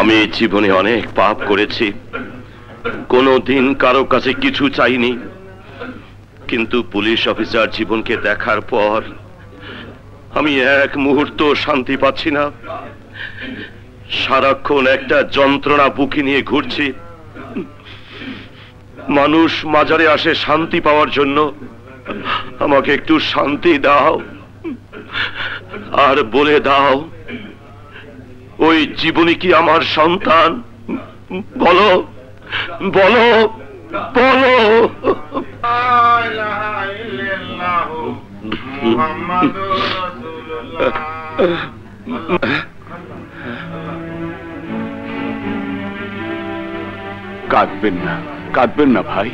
আমি জীবনে অনেক পাপ করেছি, কোনোদিন কারো কাছে কিছু চাইনি, কিন্তু পুলিশ অফিসার জীবনকে দেখার পর আমি এক মুহূর্ত শান্তি পাচ্ছি না। সারাক্ষণ একটা যন্ত্রণা বুকে নিয়ে ঘুরছি। মানুষ মাজারে আসে শান্তি পাওয়ার জন্য, আমাকে একটু শান্তি দাও আর বলে দাও ওই জীবনী কি আমার সন্তান? বলো বলো বলো। কাঁদবেন না, কাঁদবেন না ভাই,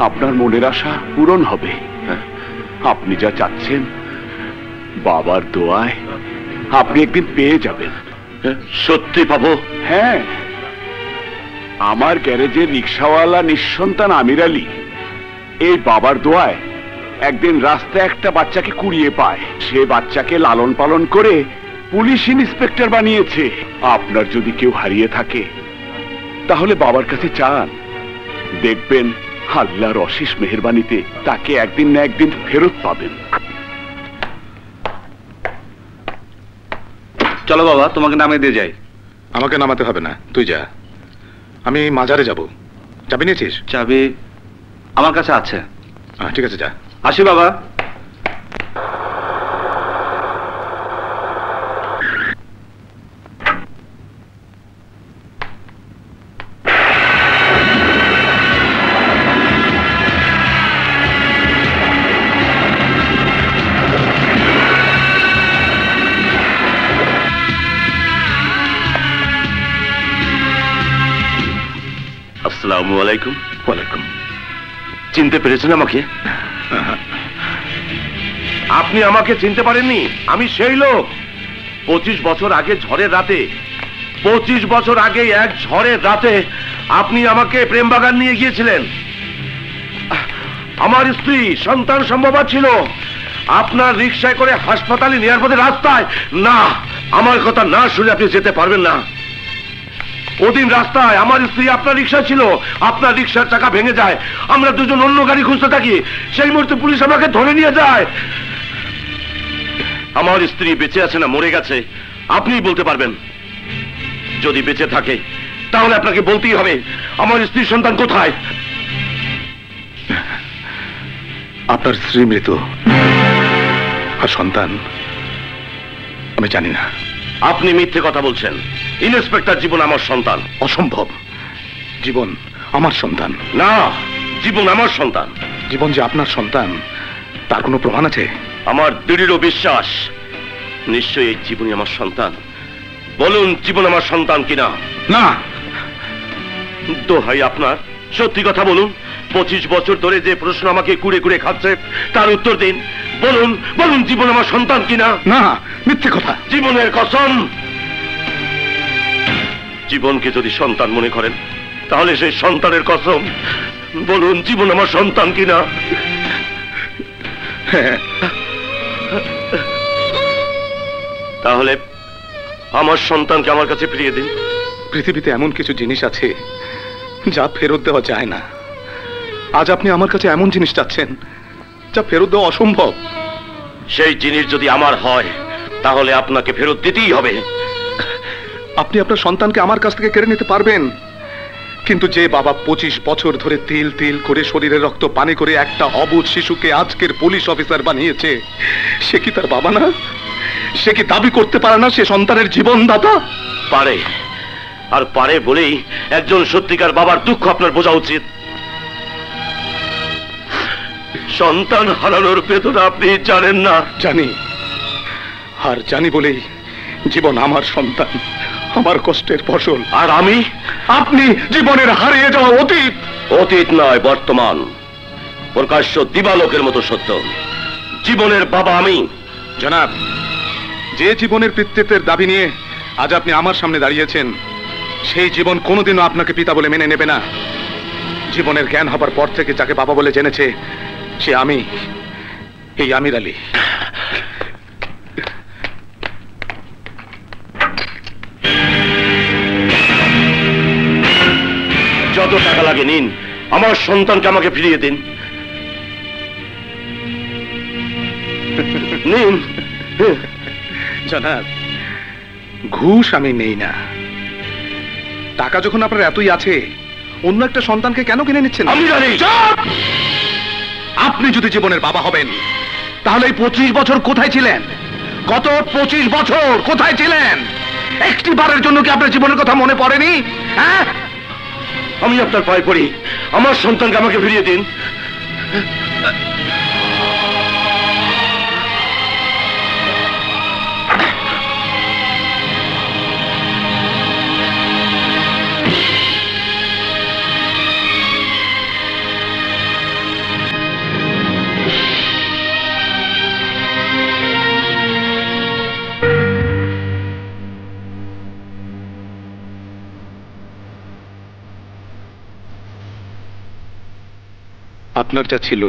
আপনার মনের আশা পূরণ হবে। আপনি যা চাচ্ছেন বাবার দোয়ায় আপনি একদিন পেয়ে যাবেন। সত্যি পাবো? হ্যাঁ, আমার গ্যারেজের রিক্সাওয়ালা নিঃসন্তান আমির আলী এই বাবার দোয়ায় একদিন রাস্তায় একটা বাচ্চাকে কুড়িয়ে পায়। সে বাচ্চাকে লালন পালন করে পুলিশ ইন্সপেক্টর বানিয়েছে। আপনার যদি কেউ হারিয়ে থাকে তাহলে বাবার কাছে চান, দেখবেন আল্লাহর অশেষ মেহেরবানিতে তাকে একদিন না একদিন ফেরত পাবেন। চলো বাবা, তোমাকে নামিয়ে দিয়ে যাই। আমাকে নামাতে হবে না, তুই যা, আমি মাজারে যাব। চাবি নিয়েছিস? চাবি আমার কাছে আছে। ঠিক আছে, যা। আসি বাবা। আসসালামু আলাইকুম। ওয়ালাইকুম। চিনতে পেরেছেন আমাকে? আপনি আমাকে চিনতে পারেননি? আমি সেই লোক 25 বছর আগে ঝড়ের রাতে, 25 বছর আগে এক ঝড়ের রাতে আপনি আমাকে প্রেমবাগান নিয়ে গিয়েছিলেন। আমার স্ত্রী সন্তান সম্ভবা ছিল। আপনার রিকশায় করে হাসপাতালে নেওয়ার পথে রাস্তায়, না, আমার কথা না শুনে আপনি যেতে পারবেন না। ওদিন রাস্তায় আমার স্ত্রী আপনার রিকশা ছিল, আপনার রিকশার চাকা ভেঙে যায়, আমরা দুজন অন্য গাড়ি খুঁজতে থাকি। সেই মুহূর্তে পুলিশ আমাকে ধরে নিয়ে যায়। আমার স্ত্রী বেঁচে আছে না মরে গেছে আপনিই বলতে পারবেন। যদি বেঁচে থাকে তাহলে আপনাকে বলতেই হবে আমার স্ত্রীর সন্তান কোথায়। আপনার স্ত্রী মৃত, আর সন্তান আমি জানি না। আপনি মিথ্যে কথা বলছেন। ইন্সপেক্টর জীবন আমার সন্তান। অসম্ভব, জীবন আমার সন্তান না, জীবন আমার সন্তান। জীবন যে আপনার সন্তান তার কোনো প্রমাণ আছে? আমার দৃঢ় বিশ্বাস নিশ্চয়ই এই জীবনই আমার সন্তান। বলুন জীবন আমার সন্তান কিনা। না, দোহাই আপনার, সত্যি কথা বলুন। 25 বছর ধরে যে প্রশ্ন আমাকে কুড়ে কুড়ে খাচ্ছে তার উত্তর দিন। বলুন বলুন জীবন আমার সন্তান কিনা। না, মিথ্যে কথা। জীবনের কসম। জীবনকে যদি সন্তান মনে করেন তাহলে সেই সন্তানের কসম বলুন জীবন আমার সন্তান কিনা। তাহলে আমার সন্তানকে আমার কাছে ফিরিয়ে দিন। পৃথিবীতে এমন কিছু জিনিস আছে যা ফেরত দেওয়া যায় না। আজ আপনি আমার কাছে এমন জিনিস চাচ্ছেন যা ফেরত দেওয়া অসম্ভব। সেই জিনিস যদি আমার হয় তাহলে আপনাকে ফেরত দিতেই হবে। আপনি আপনার সন্তানকে আমার কাছ থেকে কেড়ে নিতে পারবেন, কিন্তু যে বাবা 25 বছর ধরে তিল তিল করে শরীরের রক্ত পানি করে একটা অবুঝ শিশুকে আজকের পুলিশ অফিসার বানিয়েছে, সে কি তার বাবা না? সে কি দাবি করতে পারে না সে সন্তানের জীবনদাতা? পারে, আর পারে বলেই একজন সত্যিকার বাবার দুঃখ আপনার বোঝা উচিত। সন্তান হারানোর বেদনা আপনি জানেন না। জানি, আর জানি বলেই জীবন আমার সন্তান, আমার কষ্টের ফসল। আর আমি? আপনি জীবনের হারিয়ে যাওয়া অতীত। অতীত নয়, বর্তমান, প্রকাশ্য দিবালোকের মতো সত্য। জীবনের বাবা আমি। জনাব, যে জীবনের পিতৃত্বের দাবি নিয়ে আজ আপনি আমার সামনে দাঁড়িয়েছেন, সেই জীবন কোনোদিনও আপনাকে পিতা বলে মেনে নেবে না। জীবনের জ্ঞান হবার পর থেকে যাকে বাবা বলে জেনেছে সে আমি, এই আমির আলী। যত টাকা লাগে নিন, আমার সন্তানকে আমাকে ফিরিয়ে দিন। নিন। জনাব, ঘুষ আমি নেই না। টাকা যখন আপনার এতই আছে, অন্য একটা সন্তানকে কেন কিনে নিচ্ছেন? আমি জানি। আপনি যদি জীবনের বাবা হবেন, তাহলে এই 25 বছর কোথায় ছিলেন? গত 25 বছর কোথায় ছিলেন? একটি বারের জন্য কি আপনার জীবনের কথা মনে পড়েনি? হ্যাঁ, আমি আপনার পায়ে পড়ি, আমার সন্তানকে আমাকে ফিরিয়ে দিন। আপনার যা ছিল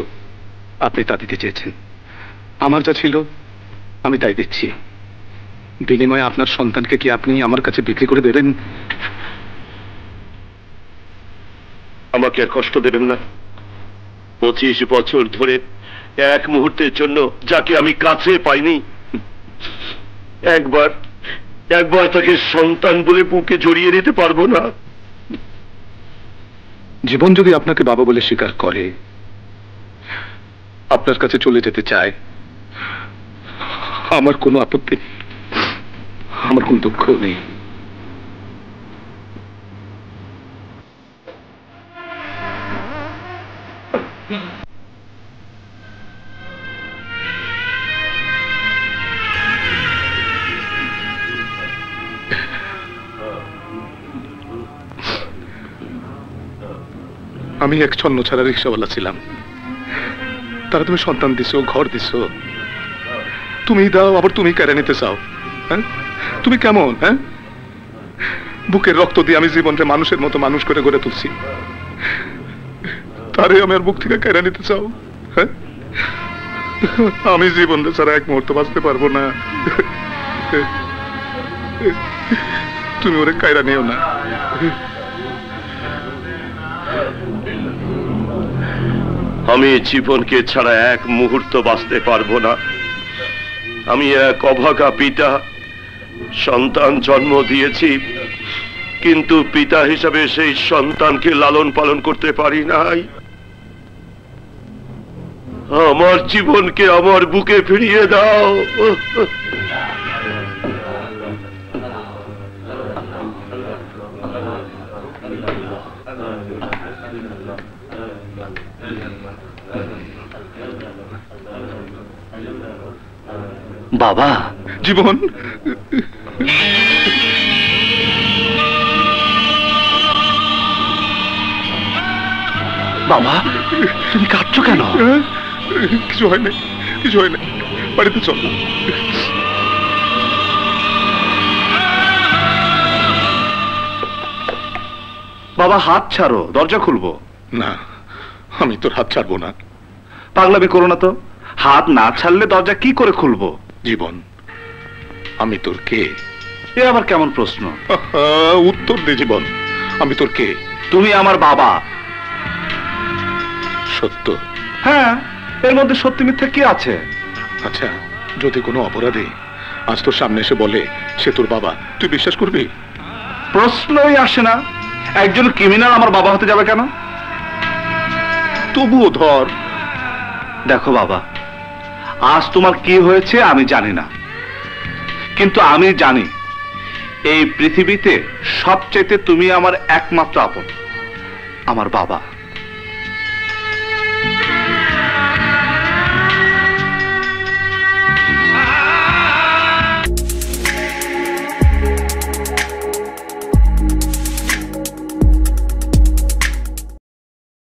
আপনি তা দিতে চেয়েছেন, আমার যা ছিল আমি তাই দিচ্ছি। বিনিময়ে আপনার সন্তানকে কি আপনি আমার কাছে বিক্রি করে দেবেন? আমাকে আর কষ্ট দেবেন না। 25 বছর ধরে এক মুহূর্তের জন্য যাকে আমি কাছে পাইনি, একবার তাকে সন্তান বলে বুকে জড়িয়ে নিতে পারবো না। জীবন যদি আপনাকে বাবা বলে স্বীকার করে, আপনার কাছে চলে যেতে চায়, আমার কোনো আপত্তি নেই, আমার কোনো দুঃখ নেই। আমি এক ছন্ন ছাড়া রিক্সাওয়ালা ছিলাম, তারা তুমি সন্তান দিছো, ঘর দিছো, তুমি দাও আবার তুমি কেড়ে নিতে চাও। হ্যাঁ, তুমি কেমন? হ্যাঁ, বুকের রক্ত দিয়ে আমি জীবনটা মানুষের মতো মানুষ করে গড়ে তুলছি, তারে আমি আর বুক থেকে কেড়ে নিতে চাও? হ্যাঁ, আমি জীবনটা ছাড়া এক মুহূর্ত বাঁচতে পারবো না। তুমি ওরে কায়রা নিও না। আমি জীবনকে ছাড়া এক মুহূর্ত বাঁচতে পারবো না। আমি এক অভাগা পিতা, সন্তান জন্ম দিয়েছি, কিন্তু পিতা হিসাবে সেই সন্তানকে লালন পালন করতে পারি নাই। আমার জীবনকে আমার বুকে ফিরিয়ে দাও। বাবা, জীবন, বাবা তুমি কাঁদছো কেন? কিছু হয় না, কিছু হয় না, বাড়িতে চল। বাবা হাত ছাড়ো, দরজা খুলবো। না, আমি তোর হাত ছাড়বো না। পাগলামি করো না তো, হাত না ছাড়লে দরজা কি করে খুলবো? জীবন, আমি তোর কে? এ আবার কেমন প্রশ্ন? উত্তর দে জীবন, আমি তোর কে? তুমি আমার বাবা। সত্য? হ্যাঁ, এর মধ্যে সত্যি মিথ্যা কি আছে? আচ্ছা, যদি কোনো অপরাধী আজ তোর সামনে এসে বলে সে তোর বাবা, তুই বিশ্বাস করবি? প্রশ্নই আসে না। একজন ক্রিমিনাল আমার বাবা হতে যাবে কেন? তবুও ধর। দেখো বাবা, আজ তোমার কি হয়েছে আমি জানি না, কিন্তু আমি জানি এই পৃথিবীতে সবচেয়ে তুমি আমার একমাত্র আপন, আমার বাবা।